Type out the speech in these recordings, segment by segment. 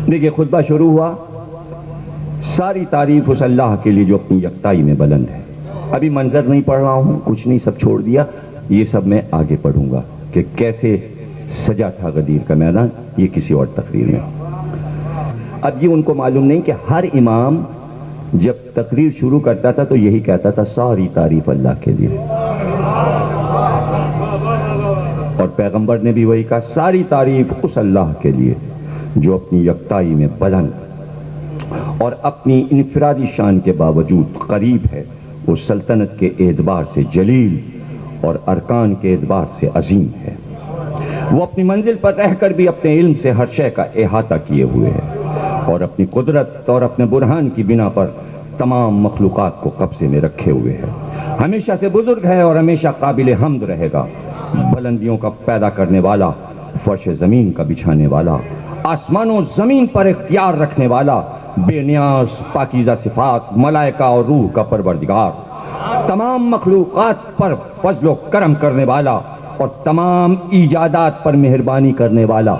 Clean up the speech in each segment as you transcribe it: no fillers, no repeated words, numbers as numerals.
دیکھیے خطبہ شروع ہوا، ساری تعریف اس اللہ کے لیے جو اپنی یکتائی میں بلند ہے۔ ابھی منظر نہیں پڑھ رہا ہوں، کچھ نہیں، سب چھوڑ دیا، یہ سب میں آگے پڑھوں گا کہ کیسے سجا تھا غدیر کا میدان، یہ کسی اور تقریر میں۔ اب یہ ان کو معلوم نہیں کہ ہر امام جب تقریر شروع کرتا تھا تو یہی کہتا تھا ساری تعریف اللہ کے لیے، اور پیغمبر نے بھی وہی کہا ساری تعریف اس اللہ کے لیے جو اپنی یکتائی میں بلند اور اپنی انفرادی شان کے باوجود قریب ہے، وہ سلطنت کے اعتبار سے جلیل اور ارکان کے اعتبار سے عظیم ہے، وہ اپنی منزل پر رہ کر بھی اپنے علم سے ہر شے کا احاطہ کیے ہوئے ہے، اور اپنی قدرت اور اپنے برہان کی بنا پر تمام مخلوقات کو قبضے میں رکھے ہوئے ہے، ہمیشہ سے بزرگ ہے اور ہمیشہ قابل حمد رہے گا، بلندیوں کا پیدا کرنے والا، فرش زمین کا بچھانے والا، آسمان و زمین پر اختیار رکھنے والا، بے نیاز پاکیزہ صفات، ملائکہ اور روح کا پروردگار، تمام مخلوقات پر فضل و کرم کرنے والا اور تمام ایجادات پر مہربانی کرنے والا۔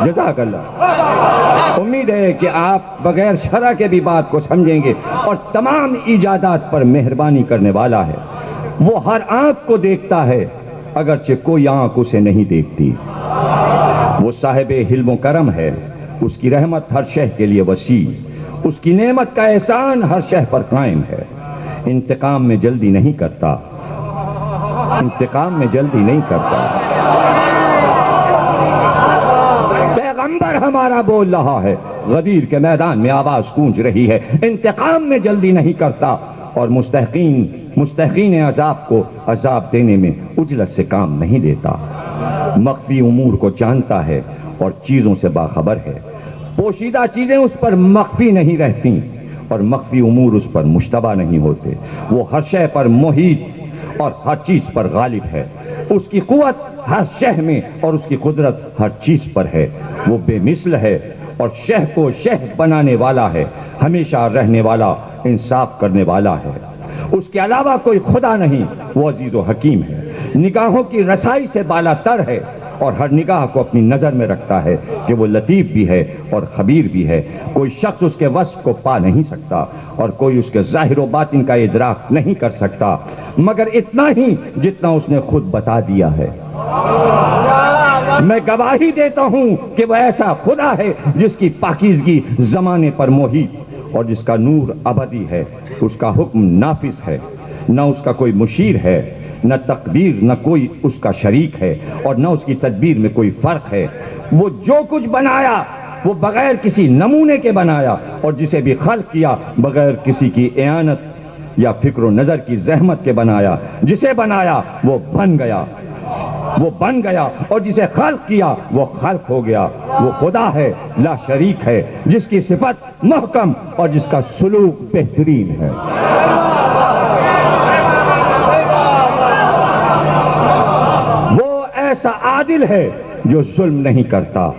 جزاک اللہ۔ امید ہے کہ آپ بغیر شرح کے بھی بات کو سمجھیں گے، اور تمام ایجادات پر مہربانی کرنے والا ہے، وہ ہر آنکھ کو دیکھتا ہے اگرچہ کوئی آنکھ اسے نہیں دیکھتی، وہ صاحب حلم و کرم ہے، اس کی رحمت ہر شے کے لیے وسیع، اس کی نعمت کا احسان ہر شے پر قائم ہے، انتقام میں جلدی نہیں کرتا، انتقام میں جلدی نہیں کرتا۔ پیغمبر ہمارا بول رہا ہے، غدیر کے میدان میں آواز گونج رہی ہے، انتقام میں جلدی نہیں کرتا، اور مستحقین عذاب کو عذاب دینے میں عجلت سے کام نہیں دیتا، مخفی امور کو جانتا ہے اور چیزوں سے باخبر ہے، پوشیدہ چیزیں اس پر مخفی نہیں رہتی اور مخفی امور اس پر مشتبہ نہیں ہوتے، وہ ہر شے پر محیط اور ہر چیز پر غالب ہے، اس کی قوت ہر شے میں اور اس کی قدرت ہر چیز پر ہے، وہ بے مثل ہے اور شے کو شے بنانے والا ہے، ہمیشہ رہنے والا، انصاف کرنے والا ہے، اس کے علاوہ کوئی خدا نہیں، وہ عزیز و حکیم ہے، نگاہوں کی رسائی سے بالا تر ہے، اور ہر نگاہ کو اپنی نظر میں رکھتا ہے کہ وہ لطیف بھی ہے اور خبیر بھی ہے، کوئی شخص اس کے وصف کو پا نہیں سکتا اور کوئی اس کے ظاہر و باطن کا ادراک نہیں کر سکتا، مگر اتنا ہی جتنا اس نے خود بتا دیا ہے۔ میں گواہی دیتا ہوں کہ وہ ایسا خدا ہے جس کی پاکیزگی زمانے پر محیط اور جس کا نور ابدی ہے، اس کا حکم نافذ ہے، نہ اس کا کوئی مشیر ہے، نہ تقدیر، نہ کوئی اس کا شریک ہے، اور نہ اس کی تدبیر میں کوئی فرق ہے، وہ جو کچھ بنایا وہ بغیر کسی نمونے کے بنایا، اور جسے بھی خلق کیا بغیر کسی کی اعانت یا فکر و نظر کی زحمت کے بنایا، جسے بنایا وہ بن گیا، وہ بن گیا، اور جسے خلق کیا وہ خلق ہو گیا، وہ خدا ہے، لا شریک ہے، جس کی صفت محکم اور جس کا سلوک بہترین ہے۔ وہ ایسا عادل ہے جو ظلم نہیں کرتا،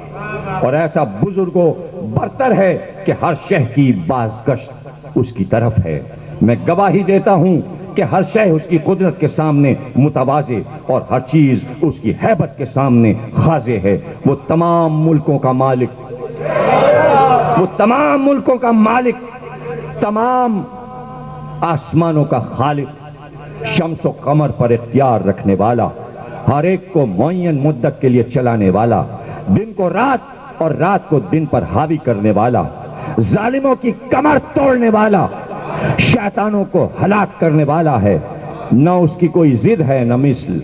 اور ایسا بزرگ و برتر ہے کہ ہر شے کی بازگشت اس کی طرف ہے۔ میں گواہی دیتا ہوں کہ ہر شے اس کی قدرت کے سامنے متواضع اور ہر چیز اس کی ہیبت کے سامنے خاضع ہے، وہ تمام ملکوں کا مالک، وہ تمام ملکوں کا مالک، تمام آسمانوں کا خالق، شمس و قمر پر اختیار رکھنے والا، ہر ایک کو معین مدت کے لیے چلانے والا، دن کو رات اور رات کو دن پر حاوی کرنے والا، ظالموں کی کمر توڑنے والا، شیطانوں کو ہلاک کرنے والا ہے، نہ اس کی کوئی ضد ہے نہ مثل،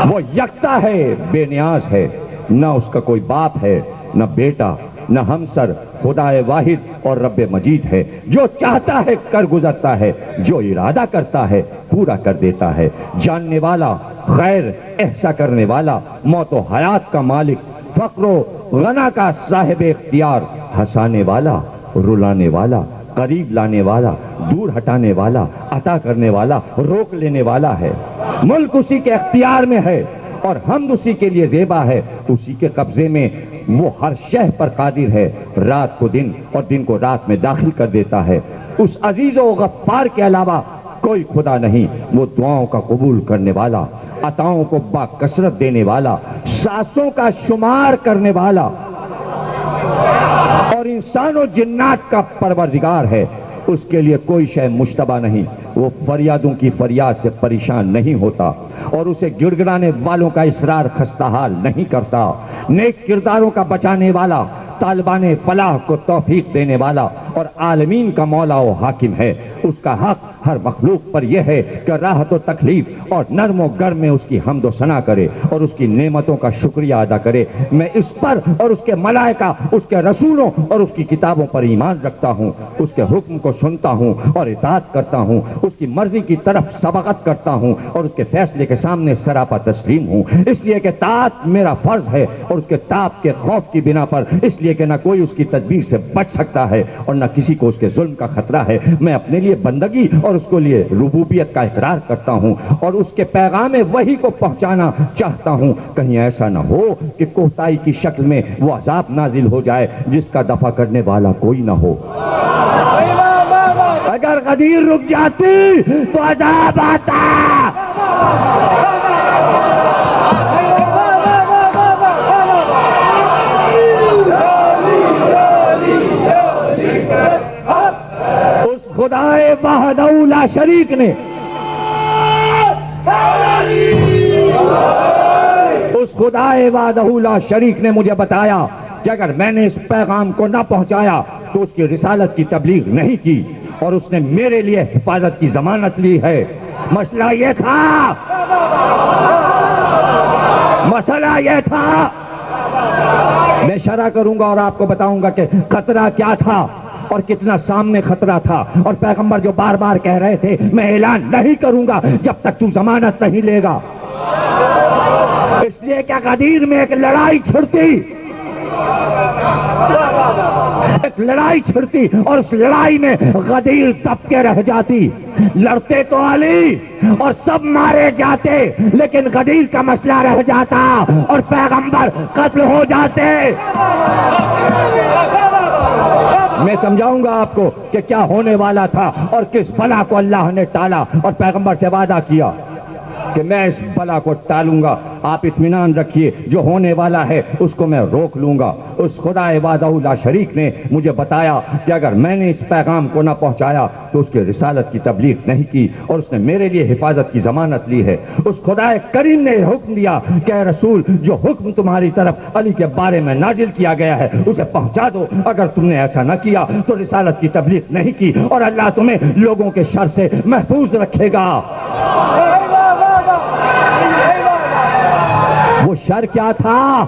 وہ یکتا ہے، بے نیاز ہے، نہ اس کا کوئی باپ ہے نہ بیٹا نہ ہمسر، خدا واحد اور رب مجید ہے، جو چاہتا ہے کر گزرتا ہے، جو ارادہ کرتا ہے پورا کر دیتا ہے، جاننے والا، خیر احسا کرنے والا، موت و حیات کا مالک، فقر و غنا کا صاحب اختیار، ہنسانے والا، رلانے والا، قریب لانے والا، دور ہٹانے والا، عطا کرنے والا، روک لینے والا ہے، ملک اسی کے اختیار میں ہے اور حمد اسی کے لیے زیبا ہے، اسی کے قبضے میں، وہ ہر شے پر قادر ہے، رات کو دن اور دن کو رات میں داخل کر دیتا ہے، اس عزیز و غفار کے علاوہ کوئی خدا نہیں، وہ دعاؤں کا قبول کرنے والا، عطاؤں کو باکثرت دینے والا، سانسوں کا شمار کرنے والا اور انسان و جنات کا پروردگار ہے۔ اس کے لیے کوئی شے مشتبہ نہیں، وہ فریادوں کی فریاد سے پریشان نہیں ہوتا اور اسے گڑ گڑانے والوں کا اصرار خستہ حال نہیں کرتا۔ نیک کرداروں کا بچانے والا، طالبان فلاح کو توفیق دینے والا اور عالمین کا مولا و حاکم ہے۔ اس کا حق ہر مخلوق پر یہ ہے کہ راحت و تکلیف اور نرم و گرم میں اس کی حمد و ثنا کرے اور اس کی نعمتوں کا شکریہ ادا کرے۔ میں اس پر اور اس کے ملائکہ، اس کے رسولوں اور اس کی کتابوں پر ایمان رکھتا ہوں، اس کے حکم کو سنتا ہوں اور اطاعت کرتا ہوں، اس کی مرضی کی طرف سبقت کرتا ہوں اور اس کے فیصلے کے سامنے سراپا تسلیم ہوں، اس لیے کہ طاعت میرا فرض ہے اور اس کے طاعت کے خوف کی بنا پر، اس لیے کہ نہ کوئی اس کی تدبیر سے بچ سکتا ہے اور نہ کسی کو اس کے ظلم کا خطرہ ہے۔ میں اپنے لیے بندگی اور اس کو لیے ربوبیت کا اقرار کرتا ہوں اور اس کے پیغام وحی کو پہنچانا چاہتا ہوں۔ کہیں ایسا نہ ہو کہ کوتاہی کی شکل میں وہ عذاب نازل ہو جائے جس کا دفع کرنے والا کوئی نہ ہو۔ اگر غدیر رک جاتی تو عذاب آتا۔ خدائے وحدہ لا شریک نے اس خدائے وحدہ لا شریک نے مجھے بتایا کہ اگر میں نے اس پیغام کو نہ پہنچایا تو اس کی رسالت کی تبلیغ نہیں کی اور اس نے میرے لیے حفاظت کی ضمانت لی ہے۔ مسئلہ یہ تھا میں شرح کروں گا اور آپ کو بتاؤں گا کہ خطرہ کیا تھا اور کتنا سامنے خطرہ تھا، اور پیغمبر جو بار بار کہہ رہے تھے میں اعلان نہیں کروں گا جب تک تو ضمانت نہیں لے گا۔ اس لیے کہ غدیر میں ایک لڑائی چھڑتی اور اس لڑائی میں غدیر دب کے رہ جاتی۔ لڑتے تو علی اور سب مارے جاتے لیکن غدیر کا مسئلہ رہ جاتا اور پیغمبر قتل ہو جاتے۔ میں سمجھاؤں گا آپ کو کہ کیا ہونے والا تھا اور کس بلا کو اللہ نے ٹالا، اور پیغمبر سے وعدہ کیا کہ میں اس بلا کو ٹالوں گا، آپ اطمینان رکھیے، جو ہونے والا ہے اس کو میں روک لوں گا۔ اس خدا وحدہ لا شریک نے مجھے بتایا کہ اگر میں نے اس پیغام کو نہ پہنچایا تو اس کی رسالت کی تبلیغ نہیں کی اور اس نے میرے لیے حفاظت کی ضمانت لی ہے۔ اس خدا کریم نے حکم دیا کہ اے رسول، جو حکم تمہاری طرف علی کے بارے میں نازل کیا گیا ہے اسے پہنچا دو۔ اگر تم نے ایسا نہ کیا تو رسالت کی تبلیغ نہیں کی اور اللہ تمہیں لوگوں کے شر سے محفوظ رکھے گا۔ وہ شر کیا تھا؟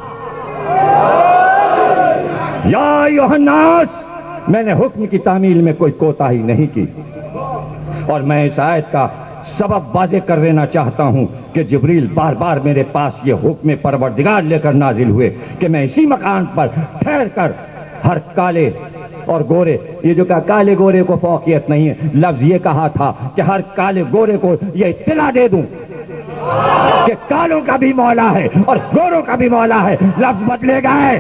یا ایھا الناس، میں نے حکم کی تعمیل میں کوئی کوتاہی نہیں کی، اور میں اس آیت کا سبب واضح کر دینا چاہتا ہوں کہ جبریل بار بار میرے پاس یہ حکم پروردگار لے کر نازل ہوئے کہ میں اسی مکان پر ٹھہر کر ہر کالے اور گورے، یہ جو کہا کالے گورے کو فوقیت نہیں ہے، لفظ یہ کہا تھا کہ ہر کالے گورے کو یہ اطلاع دے دوں کہ کالوں کا بھی مولا ہے اور گوروں کا بھی مولا ہے۔ لفظ بدلے گئے،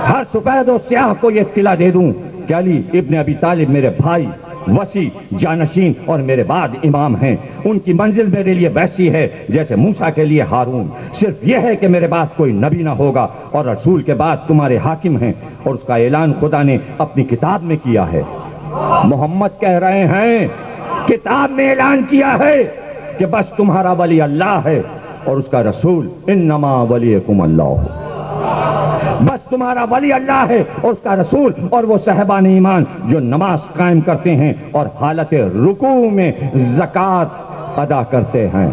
ہر سفید و سیاہ کو یہ اطلاع دے دوں کہ علی ابن ابی طالب میرے بھائی، وسیع، جانشین اور میرے بعد امام ہیں۔ ان کی منزل میرے لیے ویسی ہے جیسے موسیٰ کے لیے ہارون، صرف یہ ہے کہ میرے بعد کوئی نبی نہ ہوگا اور رسول کے بعد تمہارے حاکم ہیں، اور اس کا اعلان خدا نے اپنی کتاب میں کیا ہے۔ محمد کہہ رہے ہیں کتاب میں اعلان کیا ہے کہ بس تمہارا ولی اللہ ہے اور اس کا رسول، انما ولیکم اللہ، بس تمہارا ولی اللہ ہے اور اس کا رسول اور وہ صاحبان ایمان جو نماز قائم کرتے ہیں اور حالت رکوع میں زکوٰۃ ادا کرتے ہیں۔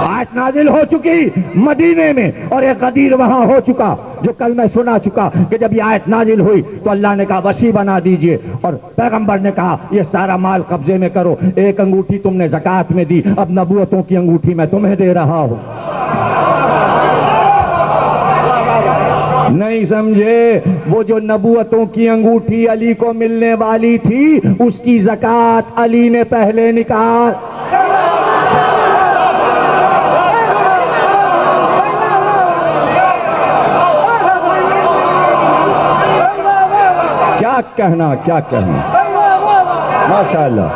آیت نازل ہو چکی مدینے میں اور ایک غدیر وہاں ہو چکا، جو کل میں سنا چکا کہ جب یہ آیت نازل ہوئی تو اللہ نے کہا وسیع بنا دیجئے، اور پیغمبر نے کہا یہ سارا مال قبضے میں کرو، ایک انگوٹھی تم نے زکوٰۃ میں دی، اب نبوتوں کی انگوٹھی میں تمہیں دے رہا ہوں۔ نہیں سمجھے؟ وہ جو نبوتوں کی انگوٹھی علی کو ملنے والی تھی اس کی زکوٰۃ علی نے پہلے نکال۔ کہنا کیا کہنا، ماشاءاللہ۔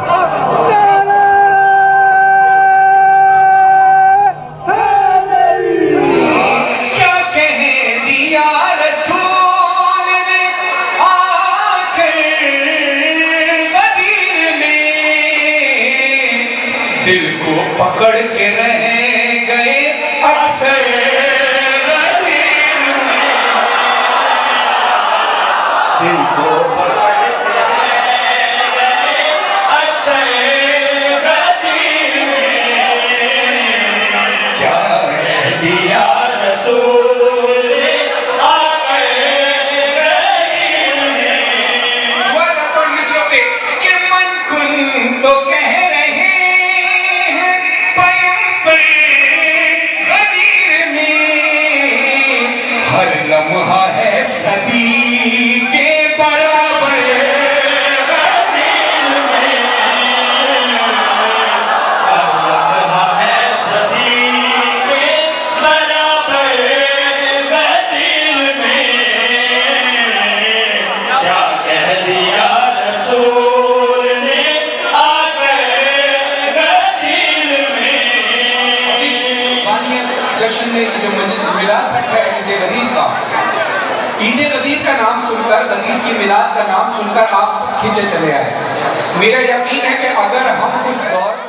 دل کو پکڑ کے رہ گئے اکثر غدیر میں، دل کو پکڑ کے رہ گئے اکثر غدیر میں، کیا کہہ دیا رسول نے آ گئے غدیر میں۔ دعا چاہتا ہوں مصروں پہ کہ من کن تو کہہ ہر لمحہ ہے صدی کے برابر غدیر میں، ہر لمحہ ہے صدی کے برابر غدیر میں، کیا کہہ دیا رسول نے آ گئے غدیر میں۔ بانی جشن میں جو میلاد رکھا ہے عید غدیر کا، عید غدیر کا نام سن کر، غدیر کی میلاد کا نام سن کر آپ سب کھینچے چلے آئے۔ میرا یقین ہے کہ اگر ہم اس دور